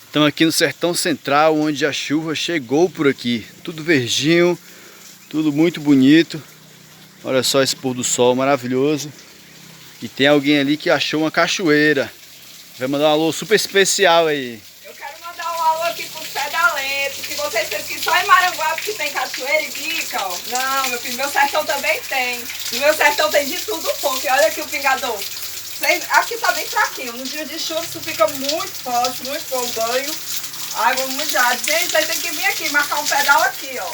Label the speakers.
Speaker 1: Estamos aqui no Sertão Central, onde a chuva chegou por aqui. Tudo verdinho, tudo muito bonito. Olha só esse pôr do sol maravilhoso. E tem alguém ali que achou uma cachoeira. Vai mandar um alô super especial aí.
Speaker 2: Eu quero mandar um alô aqui pro Pedalento, que vocês pensam que só em Maranguape que tem cachoeira e bica, ó. Não, meu filho, meu sertão também tem. No meu sertão tem de tudo um pouco. E olha aqui o pingador. Aqui tá bem fraquinho. Nos dias de chuva isso fica muito forte, muito bom o banho. Ai, vamos mudar. Gente, aí tem que vir aqui, marcar um pedal aqui, ó.